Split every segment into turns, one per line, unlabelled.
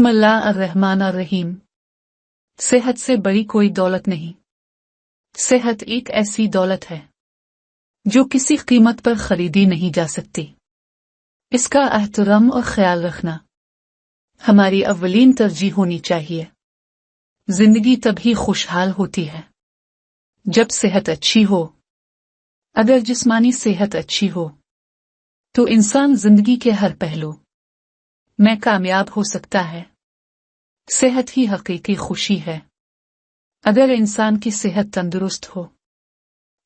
बिस्मिल्लाह अर्रहमान अर्रहीम। सेहत से बड़ी कोई दौलत नहीं। सेहत एक ऐसी दौलत है जो किसी कीमत पर खरीदी नहीं जा सकती। इसका एहतराम और ख्याल रखना हमारी अव्वलीन तरजीह होनी चाहिए। जिंदगी तभी खुशहाल होती है जब सेहत अच्छी हो। अगर जिस्मानी सेहत अच्छी हो तो इंसान जिंदगी के हर पहलू में कामयाब हो सकता है। सेहत ही हकीकी खुशी है। अगर इंसान की सेहत तंदुरुस्त हो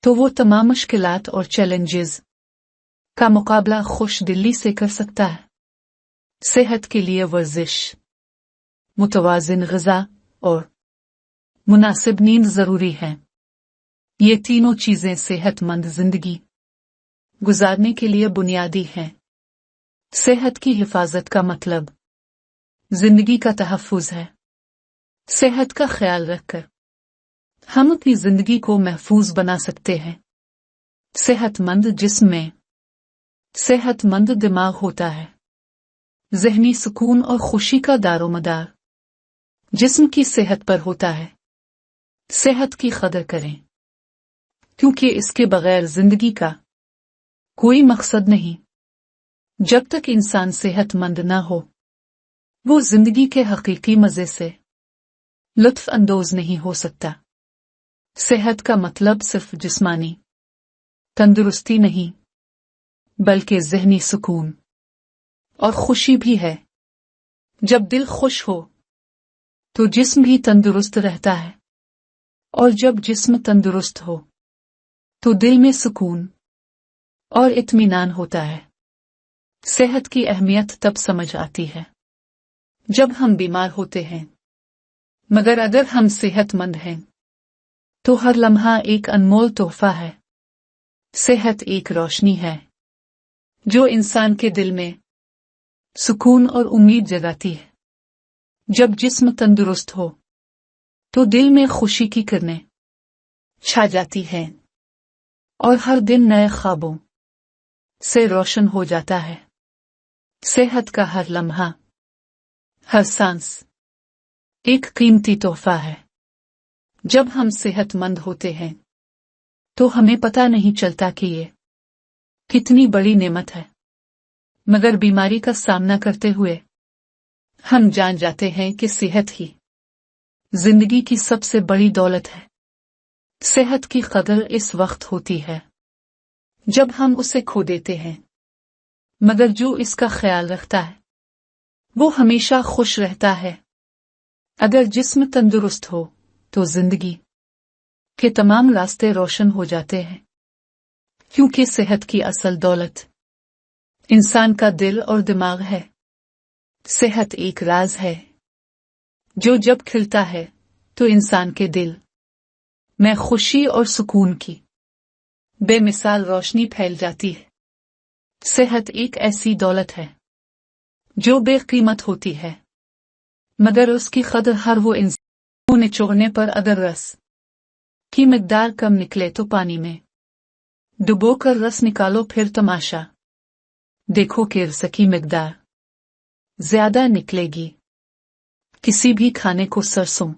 तो वो तमाम मुश्किलात और चैलेंजेस का मुकाबला खुश दिली से कर सकता है। सेहत के लिए वर्जिश, मुतवाजिन ग़िज़ा और मुनासिब नींद जरूरी है। ये तीनों चीजें सेहतमंद जिंदगी गुजारने के लिए बुनियादी हैं। सेहत की हिफाजत का मतलब जिंदगी का तहफ़्फ़ुज़ है। सेहत का ख्याल रखकर हम अपनी जिंदगी को महफूज बना सकते हैं। सेहतमंद जिस्म में सेहतमंद दिमाग होता है। ज़हनी सुकून और खुशी का दारोमदार जिस्म की सेहत पर होता है। सेहत की कदर करें क्योंकि इसके बगैर जिंदगी का कोई मकसद नहीं। जब तक इंसान सेहतमंद ना हो वो जिंदगी के हकीकी मजे से लुत्फ अंदोज नहीं हो सकता। सेहत का मतलब सिर्फ जिस्मानी तंदुरुस्ती नहीं बल्कि ज़हनी सुकून और खुशी भी है। जब दिल खुश हो तो जिस्म भी तंदुरुस्त रहता है और जब जिस्म तंदुरुस्त हो तो दिल में सुकून और इत्मीनान होता है। सेहत की अहमियत तब समझ आती है जब हम बीमार होते हैं, मगर अगर हम सेहतमंद हैं तो हर लम्हा एक अनमोल तोहफा है। सेहत एक रोशनी है जो इंसान के दिल में सुकून और उम्मीद जगाती है। जब जिस्म तंदुरुस्त हो तो दिल में खुशी की किरणें छा जाती हैं और हर दिन नए ख्वाबों से रोशन हो जाता है। सेहत का हर लम्हा, हर सांस एक कीमती तोहफा है। जब हम सेहतमंद होते हैं तो हमें पता नहीं चलता कि ये कितनी बड़ी नेमत है, मगर बीमारी का सामना करते हुए हम जान जाते हैं कि सेहत ही जिंदगी की सबसे बड़ी दौलत है। सेहत की कदर इस वक्त होती है जब हम उसे खो देते हैं, मगर जो इसका ख्याल रखता है वो हमेशा खुश रहता है। अगर जिस्म तंदुरुस्त हो तो जिंदगी के तमाम रास्ते रोशन हो जाते हैं, क्योंकि सेहत की असल दौलत इंसान का दिल और दिमाग है। सेहत एक राज है जो जब खिलता है तो इंसान के दिल में खुशी और सुकून की बेमिसाल रोशनी फैल जाती है। सेहत एक ऐसी दौलत है जो बेकीमत होती है, मगर उसकी कदर हर वो इंसान निचोड़ने पर अगर रस की मिकदार कम निकले तो पानी में डुबोकर रस निकालो, फिर तमाशा देखो कि रस की मिकदार ज्यादा निकलेगी। किसी भी खाने को सरसों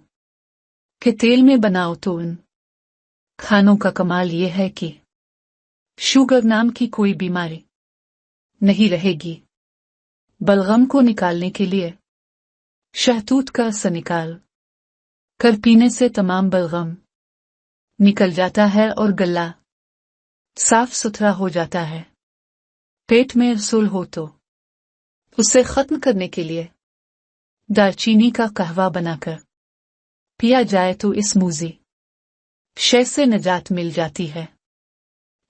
के तेल में बनाओ तो उन खानों का कमाल यह है कि शुगर नाम की कोई बीमारी नहीं रहेगी। बलगम को निकालने के लिए शहतूत का रस निकाल कर पीने से तमाम बलगम निकल जाता है और गला साफ सुथरा हो जाता है। पेट में रसूल हो तो उसे खत्म करने के लिए दालचीनी का कहवा बनाकर पिया जाए तो इस मूजी शय से निजात मिल जाती है।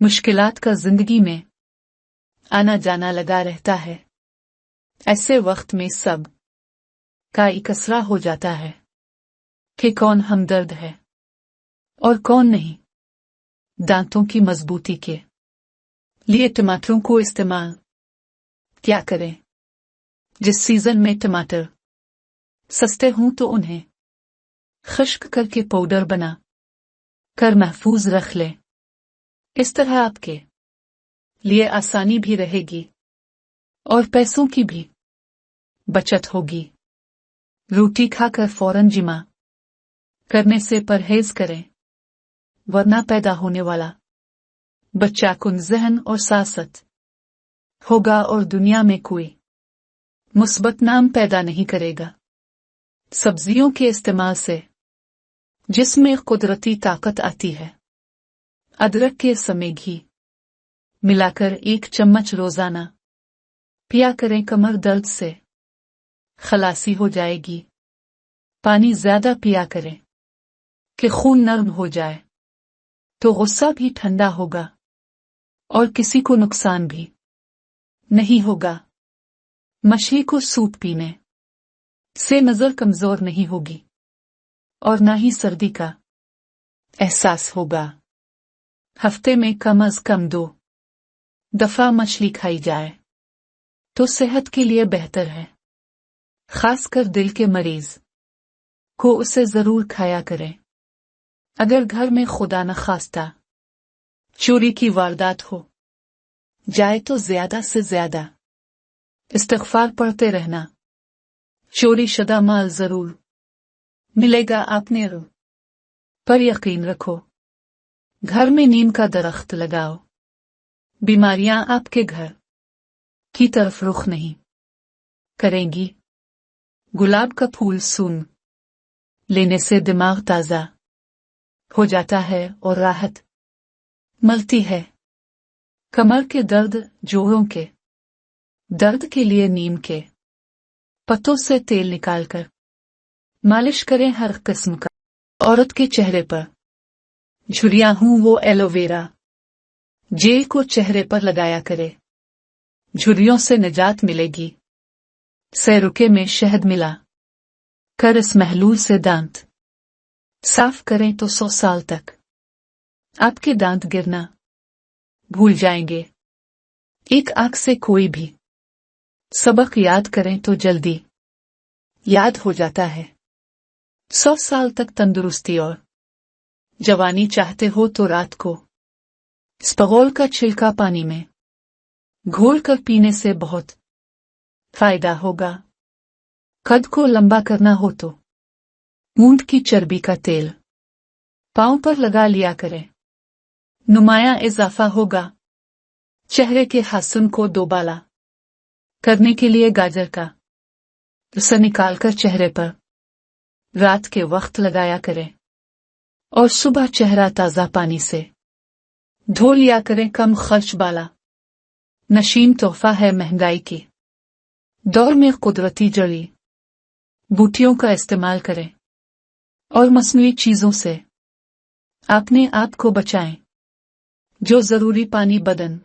मुश्किलात का जिंदगी में आना जाना लगा रहता है। ऐसे वक्त में सब का इकसरा हो जाता है कि कौन हमदर्द है और कौन नहीं। दांतों की मजबूती के लिए टमाटरों को इस्तेमाल क्या करें? जिस सीजन में टमाटर सस्ते हों तो उन्हें खुश्क करके पाउडर बना कर महफूज रख लें। इस तरह आपके लिए आसानी भी रहेगी और पैसों की भी बचत होगी। रोटी खाकर फौरन जिमा करने से परहेज करें, वरना पैदा होने वाला बच्चा कुन ज़हन और सासत होगा और दुनिया में कोई मुस्बत नाम पैदा नहीं करेगा। सब्जियों के इस्तेमाल से जिसमें कुदरती ताकत आती है। अदरक के समय घी मिलाकर 1 चम्मच रोजाना पिया करें, कमर दर्द से खलासी हो जाएगी। पानी ज्यादा पिया करें कि खून नरम हो जाए, तो गुस्सा भी ठंडा होगा और किसी को नुकसान भी नहीं होगा। मछली को सूप पीने से नजर कमजोर नहीं होगी और न ही सर्दी का एहसास होगा। हफ्ते में कम अज कम 2 दफा मछली खाई जाए तो सेहत के लिए बेहतर है। खासकर दिल के मरीज को उसे जरूर खाया करें। अगर घर में खुदा न खास्ता चोरी की वारदात हो जाए तो ज्यादा से ज्यादा इस्तिग़फ़ार पढ़ते रहना। चोरी शुदा माल जरूर मिलेगा, आपने पर यकीन रखो। घर में नीम का दरख्त लगाओ, बीमारियां आपके घर की तरफ रुख नहीं करेंगी। गुलाब का फूल सूंघ लेने से दिमाग ताजा हो जाता है और राहत मिलती है। कमर के दर्द, जोड़ों के दर्द के लिए नीम के पत्तों से तेल निकालकर मालिश करें। हर किस्म का औरत के चेहरे पर झुर्रियां हूं वो एलोवेरा जेल को चेहरे पर लगाया करे, झुर्रियों से निजात मिलेगी। सैरुके में शहद मिला कर इस महलूल से दांत साफ करें तो 100 साल तक आपके दांत गिरना भूल जाएंगे। एक आंख से कोई भी सबक याद करें तो जल्दी याद हो जाता है। 100 साल तक तंदुरुस्ती और जवानी चाहते हो तो रात को स्पगोल का छिलका पानी में घोल कर पीने से बहुत फायदा होगा। कद को लंबा करना हो तो ऊंट की चर्बी का तेल पांव पर लगा लिया करें, नुमाया इजाफा होगा। चेहरे के हसन को दोबाला करने के लिए गाजर का रसा निकालकर चेहरे पर रात के वक्त लगाया करें और सुबह चेहरा ताजा पानी से धो लिया करें। कम खर्च वाला नशीन तोहफा है महंगाई के दौर में। कुदरती जड़ी बूटियों का इस्तेमाल करें और मसनूई चीजों से अपने आप को बचाएं। जो जरूरी पानी बदन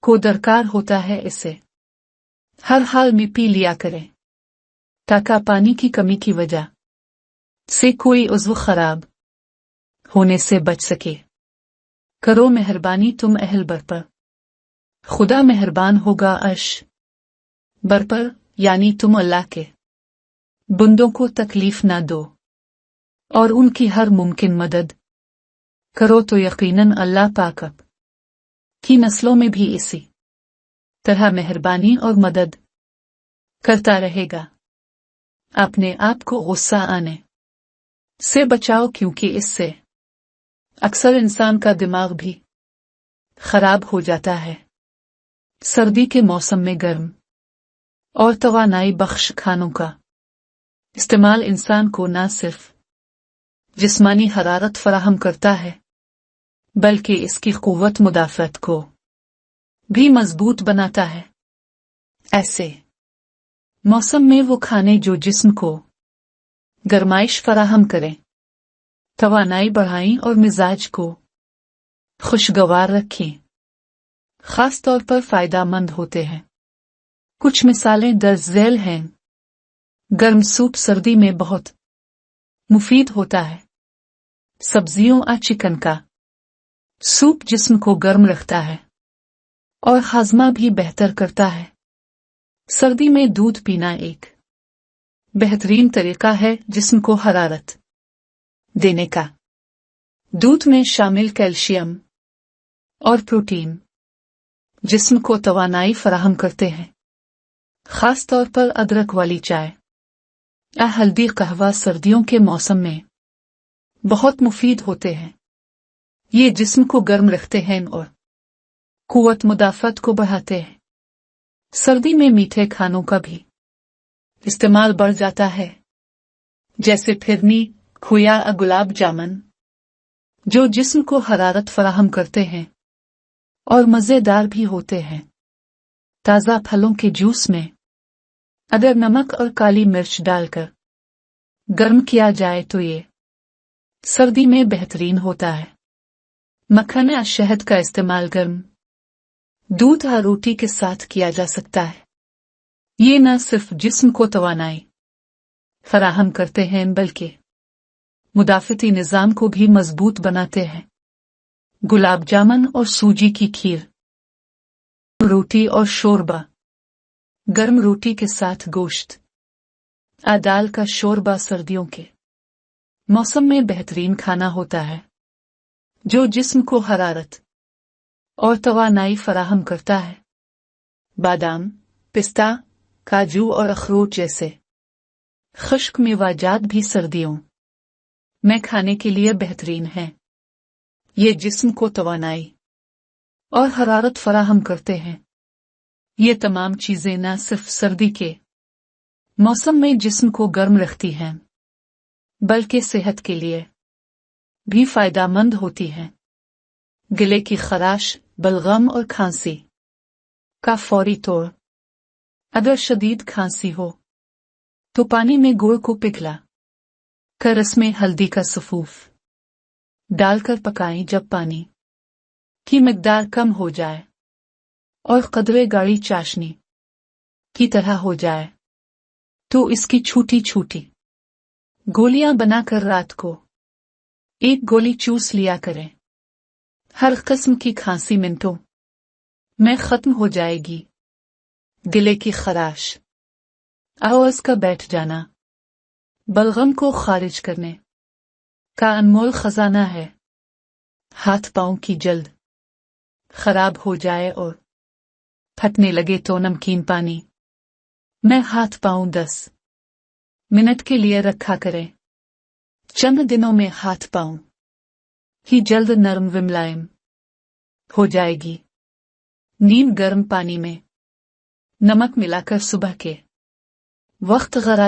को दरकार होता है इसे हर हाल में पी लिया करें, ताकि पानी की कमी की वजह से कोई उज़्व खराब होने से बच सके। करो मेहरबानी तुम अहल बर पर, खुदा मेहरबान होगा अर्श बर पर। यानी तुम अल्लाह के बंदों को तकलीफ ना दो और उनकी हर मुमकिन मदद करो तो यकीनन अल्लाह पाक की नस्लों में भी इसी तरह मेहरबानी और मदद करता रहेगा। अपने आप को गुस्सा आने से बचाओ, क्योंकि इससे अक्सर इंसान का दिमाग भी खराब हो जाता है। सर्दी के मौसम में गर्म और तवानाई बख्श खानों का इस्तेमाल इंसान को न सिर्फ जिस्मानी हरारत फराहम करता है, बल्कि इसकी कुव्वत मुदाफ़त को भी मजबूत बनाता है। ऐसे मौसम में वो खाने जो जिस्म को गरमाइश फराहम करें, तवानाई बढ़ाएं और मिजाज को खुशगवार रखें, खास तौर पर फायदेमंद होते हैं। कुछ मिसालें दर्ज झेल हैं। गर्म सूप सर्दी में बहुत मुफीद होता है। सब्जियों और चिकन का सूप जिस्म को गर्म रखता है और हाजमा भी बेहतर करता है। सर्दी में दूध पीना एक बेहतरीन तरीका है जिस्म को हरारत देने का। दूध में शामिल कैल्शियम और प्रोटीन जिस्म को तवानाई फराहम करते हैं। खास तौर पर अदरक वाली चाय हल्दी कहवा सर्दियों के मौसम में बहुत मुफीद होते हैं। ये जिस्म को गर्म रखते हैं और कुव्वत मुदाफ़त को बढ़ाते हैं। सर्दी में मीठे खानों का भी इस्तेमाल बढ़ जाता है, जैसे फिरनी, खोया और गुलाब जामुन, जो जिस्म को हरारत फराहम करते हैं और मज़ेदार भी होते हैं। ताज़ा फलों के जूस में अगर नमक और काली मिर्च डालकर गर्म किया जाए तो ये सर्दी में बेहतरीन होता है। मक्खन या शहद का इस्तेमाल गर्म दूध या रोटी के साथ किया जा सकता है। ये न सिर्फ जिस्म को तवानाई फराहम करते हैं बल्कि मुदाफ़ती निज़ाम को भी मजबूत बनाते हैं। गुलाब जामुन और सूजी की खीर, रोटी और शोरबा। गर्म रोटी के साथ गोश्त दाल का शोरबा सर्दियों के मौसम में बेहतरीन खाना होता है, जो जिस्म को हरारत और तवानाई फराहम करता है। बादाम, पिस्ता, काजू और अखरोट जैसे खुश्क मेवाजात भी सर्दियों में खाने के लिए बेहतरीन हैं। ये जिस्म को तवानाई और हरारत फराहम करते हैं। ये तमाम चीजें न सिर्फ सर्दी के मौसम में जिस्म को गर्म रखती हैं, बल्कि सेहत के लिए भी फायदेमंद होती हैं। गले की खराश, बलगम और खांसी का फौरी तौर। अगर शदीद खांसी हो तो पानी में गुड़ को पिघला कर इसमें हल्दी का सफूफ डालकर पकाएं। जब पानी की मिकदार कम हो जाए और कदरे गाढ़ी चाशनी की तरह हो जाए तो इसकी छोटी छोटी गोलियां बनाकर रात को एक गोली चूस लिया करें। हर किस्म की खांसी मिनटों में खत्म हो जाएगी। गले की खराश, आवाज का बैठ जाना, बलगम को खारिज करने का अनमोल खजाना है। हाथ पांव की जल्द खराब हो जाए और फटने लगे तो नमकीन पानी में हाथ पांव 10 मिनट के लिए रखा करें। चंद दिनों में हाथ पांव ही जल्द नरम व मुलायम हो जाएगी। नीम गर्म पानी में नमक मिलाकर सुबह के वक्त गरा